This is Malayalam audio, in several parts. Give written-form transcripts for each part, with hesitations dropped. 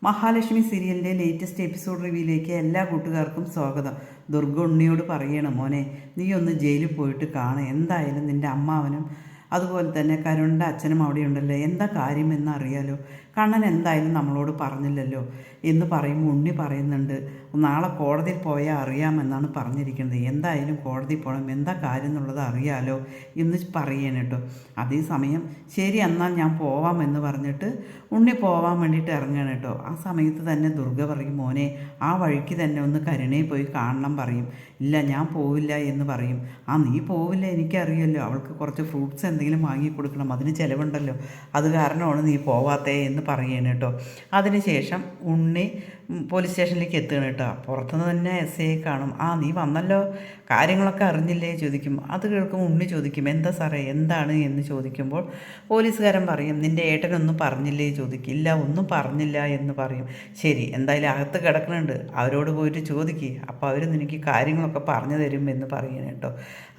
മഹാലക്ഷ്മി സീരിയലിൻ്റെ ലേറ്റസ്റ്റ് എപ്പിസോഡ് റിവ്യൂയിലേക്ക് എല്ലാ കൂട്ടുകാർക്കും സ്വാഗതം. ദുർഗ ഉണ്ണിയോട് പറയണം, മോനെ നീ ഒന്ന് ജയിലിൽ പോയിട്ട് കാണുക. എന്തായാലും നിൻ്റെ അമ്മാവനും അതുപോലെ തന്നെ കരുണിൻ്റെ അച്ഛനും അവിടെ ഉണ്ടല്ലോ, എന്താ കാര്യമെന്ന് അറിയാലോ. കണ്ണൻ എന്തായാലും നമ്മളോട് പറഞ്ഞില്ലല്ലോ എന്ന് പറയുമ്പോൾ ഉണ്ണി പറയുന്നുണ്ട്, നാളെ കോടതിയിൽ പോയാൽ അറിയാമെന്നാണ് പറഞ്ഞിരിക്കുന്നത്. എന്തായാലും കോടതി പോകണം, എന്താ കാര്യം എന്നുള്ളത് അറിയാലോ എന്ന് പറയണം കേട്ടോ. അതേസമയം ശരി എന്നാൽ ഞാൻ പോവാമെന്ന് പറഞ്ഞിട്ട് ഉണ്ണി പോവാൻ വേണ്ടിയിട്ട് ഇറങ്ങണം കേട്ടോ. ആ സമയത്ത് തന്നെ ദുർഗ പറയും, മോനെ ആ വഴിക്ക് തന്നെ ഒന്ന് കരുണയെ പോയി കാണണം പറയും. ഇല്ല ഞാൻ പോവില്ല എന്ന് പറയും. നീ പോവില്ല എനിക്കറിയല്ലോ, അവൾക്ക് കുറച്ച് ഫ്രൂട്ട്സ് എന്തെങ്കിലും വാങ്ങിക്കൊടുക്കണം, അതിന് ചിലവുണ്ടല്ലോ, അത് കാരണമാണ് നീ പോവാത്തേ എന്ന് പറയണം കേട്ടോ. അതിനുശേഷം ഉണ്ണി പോലീസ് സ്റ്റേഷനിലേക്ക് എത്തുകയാണ് കേട്ടോ. പുറത്തുനിന്ന് തന്നെ എസ് ഐ കാണും. നീ വന്നല്ലോ, കാര്യങ്ങളൊക്കെ അറിഞ്ഞില്ലേ ചോദിക്കും. അത് കേൾക്കുമ്പോൾ ഉണ്ണി ചോദിക്കും, എന്താ സാറേ എന്താണ് എന്ന് ചോദിക്കുമ്പോൾ പോലീസുകാരൻ പറയും, നിൻ്റെ ഏട്ടനൊന്നും പറഞ്ഞില്ലേ ചോദിക്കും. ഇല്ല ഒന്നും പറഞ്ഞില്ല എന്ന് പറയും. ശരി എന്തായാലും അകത്ത് കിടക്കുന്നുണ്ട്, അവരോട് പോയിട്ട് ചോദിക്കുക, അപ്പോൾ അവർ നിനക്ക് കാര്യങ്ങളൊക്കെ പറഞ്ഞു തരും എന്ന് പറയണം കേട്ടോ.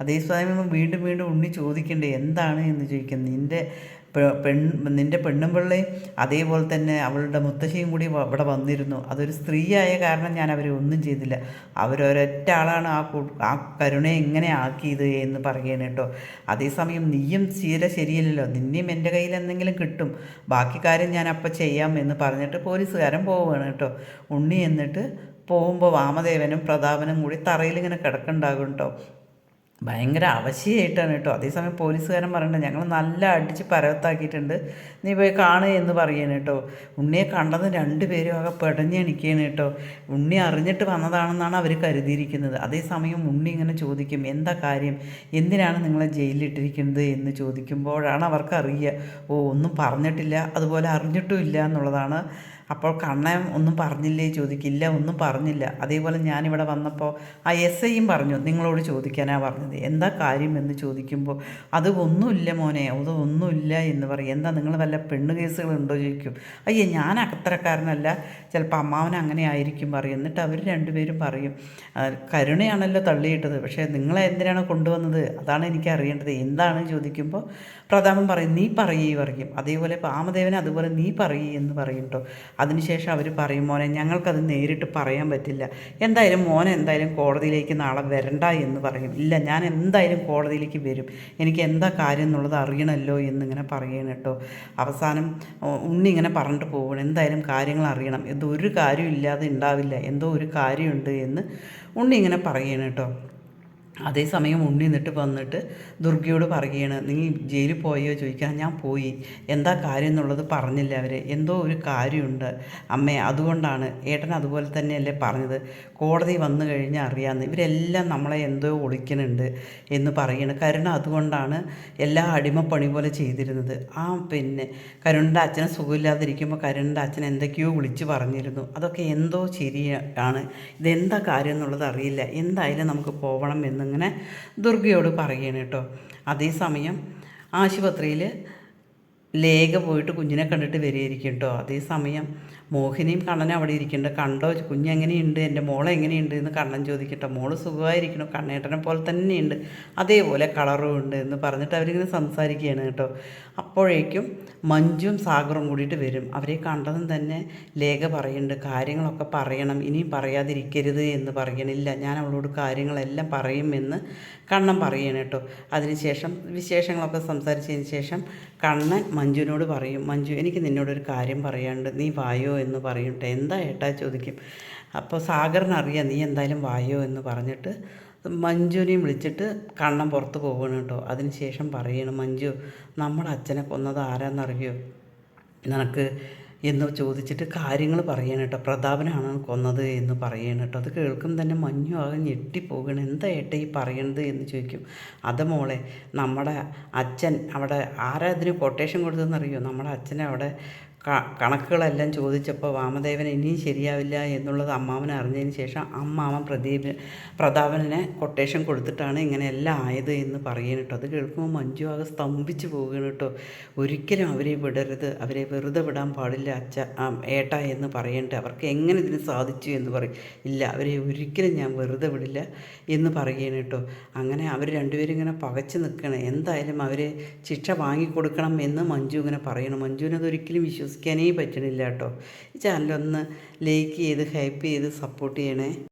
അതേസമയം വീണ്ടും വീണ്ടും ഉണ്ണി ചോദിക്കണ്ടേ എന്താണ് എന്ന് ചോദിക്കും. നിൻ്റെ പെണ്ണും പിള്ളയും അതേപോലെ തന്നെ അവളുടെ മുത്തശ്ശിയും കൂടി ഇവിടെ വന്നിരുന്നു. അതൊരു സ്ത്രീയായ കാരണം ഞാൻ അവരെ ഒന്നും ചെയ്തില്ല, അവരൊരൊറ്റ ആളാണ് ആ കരുണയെ ഇങ്ങനെ ആക്കിയത് എന്ന് പറയണം കേട്ടോ. അതേസമയം നീയും ശരിയല്ലല്ലോ, നിന്നെയും എൻ്റെ കയ്യിൽ എന്തെങ്കിലും കിട്ടും, ബാക്കി കാര്യം ഞാൻ അപ്പം ചെയ്യാം എന്ന് പറഞ്ഞിട്ട് പോലീസുകാരൻ പോവുകയാണ് കേട്ടോ. ഉണ്ണി എന്നിട്ട് പോകുമ്പോൾ വാമദേവനും പ്രതാപനും കൂടി തറയിലിങ്ങനെ കിടക്കുന്നുണ്ടാകും കേട്ടോ. ഭയങ്കര അവശയായിട്ടാണ് കേട്ടോ. അതേസമയം പോലീസുകാരൻ പറയണ്ട, ഞങ്ങൾ നല്ല അടിച്ച് പരവത്താക്കിയിട്ടുണ്ട്, നീ പോയി കാണുക എന്ന് പറയണം കേട്ടോ. ഉണ്ണിയെ കണ്ടത് രണ്ടുപേരും ആകെ പെടഞ്ഞെണിക്കുകയാണ് കേട്ടോ. ഉണ്ണി അറിഞ്ഞിട്ട് വന്നതാണെന്നാണ് അവർ കരുതിയിരിക്കുന്നത്. അതേസമയം ഉണ്ണി ഇങ്ങനെ ചോദിക്കും, എന്താ കാര്യം, എന്തിനാണ് നിങ്ങളെ ജയിലിലിട്ടിരിക്കുന്നത് എന്ന് ചോദിക്കുമ്പോഴാണ് അവർക്കറിയുക, ഒന്നും പറഞ്ഞിട്ടില്ല അതുപോലെ അറിഞ്ഞിട്ടും ഇല്ല എന്നുള്ളതാണ്. അപ്പോൾ കണ്ണൻ ഒന്നും പറഞ്ഞില്ലേ ചോദിക്കില്ല, ഒന്നും പറഞ്ഞില്ല. അതേപോലെ ഞാനിവിടെ വന്നപ്പോൾ എസ് ഐയും പറഞ്ഞു നിങ്ങളോട് ചോദിക്കാനാണ് പറഞ്ഞത്, എന്താ കാര്യം എന്ന് ചോദിക്കുമ്പോൾ അത് ഒന്നുമില്ല മോനെ, അത് ഒന്നുമില്ല എന്ന് പറയും. എന്താ നിങ്ങൾ വല്ല പെണ്ണ് കേസുകളുണ്ടോ ചോദിക്കും. ഞാൻ അത്തരക്കാരനല്ല, ചിലപ്പോൾ അമ്മാവൻ അങ്ങനെ ആയിരിക്കും പറയും. എന്നിട്ട് അവർ രണ്ടുപേരും പറയും, കരുണയാണല്ലോ തള്ളിയിട്ടത്, പക്ഷേ നിങ്ങളെ എന്തിനാണ് കൊണ്ടുവന്നത്, അതാണ് എനിക്ക് അറിയേണ്ടത്, എന്താണ് ചോദിക്കുമ്പോൾ പ്രതാപൻ പറയും, നീ പറയും. അതേപോലെ വാമദേവൻ അതുപോലെ നീ എന്ന് പറയും കേട്ടോ. അതിനുശേഷം അവർ പറയും, മോനെ ഞങ്ങൾക്കത് നേരിട്ട് പറയാൻ പറ്റില്ല, എന്തായാലും മോനെ എന്തായാലും കോടതിയിലേക്ക് നാളെ വരണ്ട എന്ന് പറയും. ഇല്ല ഞാൻ എന്തായാലും കോടതിയിലേക്ക് വരും, എനിക്ക് എന്താ കാര്യം എന്നുള്ളത് അറിയണമല്ലോ എന്നിങ്ങനെ പറയണം കേട്ടോ. അവസാനം ഉണ്ണി ഇങ്ങനെ പറഞ്ഞിട്ട് പോകണം, എന്തായാലും കാര്യങ്ങൾ അറിയണം, എന്തോ ഒരു കാര്യം ഇല്ലാതെ ഉണ്ടാവില്ല, എന്തോ ഒരു കാര്യമുണ്ട് എന്ന് ഉണ്ണി ഇങ്ങനെ പറയണം കേട്ടോ. അതേസമയം ഉണ്ണി എന്നിട്ട് വന്നിട്ട് ദുർഗയോട് പറയുകയാണ്, നീ ജയിലിൽ പോയോ ചോദിക്കാൻ. ഞാൻ പോയി, എന്താ കാര്യം എന്നുള്ളത് പറഞ്ഞില്ല അവർ, എന്തോ ഒരു കാര്യമുണ്ട് അമ്മേ, അതുകൊണ്ടാണ്. ഏട്ടൻ അതുപോലെ തന്നെയല്ലേ പറഞ്ഞത്, കോടതി വന്നു കഴിഞ്ഞാൽ അറിയാമെന്ന്, ഇവരെല്ലാം നമ്മളെ എന്തോ ഒളിക്കുന്നുണ്ട് എന്ന് പറയണം. കരുണ അതുകൊണ്ടാണ് എല്ലാ അടിമപ്പണി പോലെ ചെയ്തിരുന്നത്. പിന്നെ കരുണിൻ്റെ അച്ഛനെ സുഖമില്ലാതിരിക്കുമ്പോൾ കരുണിൻ്റെ അച്ഛൻ എന്തൊക്കെയോ വിളിച്ച് പറഞ്ഞിരുന്നു, അതൊക്കെ എന്തോ ശരിയാണ്, ഇതെന്താ കാര്യം എന്നുള്ളത് അറിയില്ല, എന്തായാലും നമുക്ക് പോകണം എന്നിങ്ങനെ ദുർഗയോട് പറയുകയാണ് കേട്ടോ. അതേസമയം ആശുപത്രിയിൽ ലേഖ പോയിട്ട് കുഞ്ഞിനെ കണ്ടിട്ട് വരികയായിരിക്കും കേട്ടോ. അതേസമയം മോഹിനിയും കണ്ണനും അവിടെ ഇരിക്കുന്നുണ്ട്. കണ്ടോ കുഞ്ഞെങ്ങനെയുണ്ട്, എൻ്റെ മോളെ എങ്ങനെയുണ്ട് എന്ന് കണ്ണൻ ചോദിക്കട്ടോ. മോള് സുഖമായിരിക്കണം, കണ്ണേട്ടനെ പോലെ തന്നെയുണ്ട്, അതേപോലെ കളറും ഉണ്ട് എന്ന് പറഞ്ഞിട്ട് അവരിങ്ങനെ സംസാരിക്കുകയാണ് കേട്ടോ. അപ്പോഴേക്കും മഞ്ജുവും സാഗറും കൂടിയിട്ട് വരും. അവരെ കണ്ടതും തന്നെ ലേഖ പറയുന്നുണ്ട്, കാര്യങ്ങളൊക്കെ പറയണം, ഇനിയും പറയാതിരിക്കരുത് എന്ന് പറയണില്ല, ഞാൻ അവളോട് കാര്യങ്ങളെല്ലാം പറയുമെന്ന് കണ്ണൻ പറയണം കേട്ടോ. അതിനുശേഷം വിശേഷങ്ങളൊക്കെ സംസാരിച്ചതിന് ശേഷം കണ്ണൻ മഞ്ജുവിനോട് പറയും, മഞ്ജു എനിക്ക് നിന്നോടൊരു കാര്യം പറയാനുണ്ട്, നീ വായോ എന്ന് പറയട്ടെ. എന്താ ഏട്ടാ ചോദിക്കും. അപ്പോൾ സാഗറിനറിയാം നീ എന്തായാലും വായോ എന്ന് പറഞ്ഞിട്ട് മഞ്ജുവിനെയും വിളിച്ചിട്ട് കണ്ണൻ പുറത്ത് പോകണം കേട്ടോ. അതിനുശേഷം പറയണം, മഞ്ജു നമ്മുടെ അച്ഛനെ കൊന്നത് ആരാന്നറിയോ നിനക്ക് എന്ന് ചോദിച്ചിട്ട് കാര്യങ്ങൾ പറയണം കേട്ടോ. പ്രതാപനാണ് കൊന്നത് എന്ന് പറയണം കേട്ടോ. അത് കേൾക്കും തന്നെ മഞ്ഞു ആകെ ഞെട്ടിപ്പോകണം, എന്താ ഏട്ടാ ഈ പറയണത് എന്ന് ചോദിക്കും. അത് മോളെ, നമ്മുടെ അച്ഛൻ അവിടെ ആരാ ഇതിന് കൊട്ടേഷൻ കൊടുത്തതെന്നറിയോ, നമ്മുടെ അച്ഛനെ അവിടെ കണക്കുകളെല്ലാം ചോദിച്ചപ്പോൾ വാമദേവൻ ഇനിയും ശരിയാവില്ല എന്നുള്ളത് അമ്മാവൻ അറിഞ്ഞതിന് ശേഷം അമ്മാവൻ പ്രതാപനെ കൊട്ടേഷൻ കൊടുത്തിട്ടാണ് ഇങ്ങനെയെല്ലാം ആയത് എന്ന് പറയുന്നു കേട്ടോ. അത് കേൾക്കുമ്പോൾ മഞ്ജു ആകെ സ്തംഭിച്ച് പോവുകയാണ് കേട്ടോ. ഒരിക്കലും അവരെ വിടരുത്, അവരെ വെറുതെ വിടാൻ പാടില്ല ഏട്ടാ എന്ന് പറയട്ടെ. അവർക്ക് എങ്ങനെ ഇതിന് സാധിച്ചു എന്ന് പറയും. ഇല്ല അവരെ ഒരിക്കലും ഞാൻ വെറുതെ വിടില്ല എന്ന് പറയുകയാണ് കേട്ടോ. അങ്ങനെ അവർ രണ്ടുപേരും ഇങ്ങനെ പകച്ച് നിൽക്കണം, എന്തായാലും അവരെ ശിക്ഷ വാങ്ങിക്കൊടുക്കണം എന്ന് മഞ്ജു ഇങ്ങനെ പറയണം. മഞ്ജുവിനതൊരിക്കലും വിശ്വസിക്കും വിശ്വസിക്കാനേ പറ്റണില്ല കേട്ടോ. ഈ ചാനലൊന്ന് ലൈക്ക് ചെയ്ത് ഹൈപ്പ് ചെയ്ത് സപ്പോർട്ട് ചെയ്യണേ.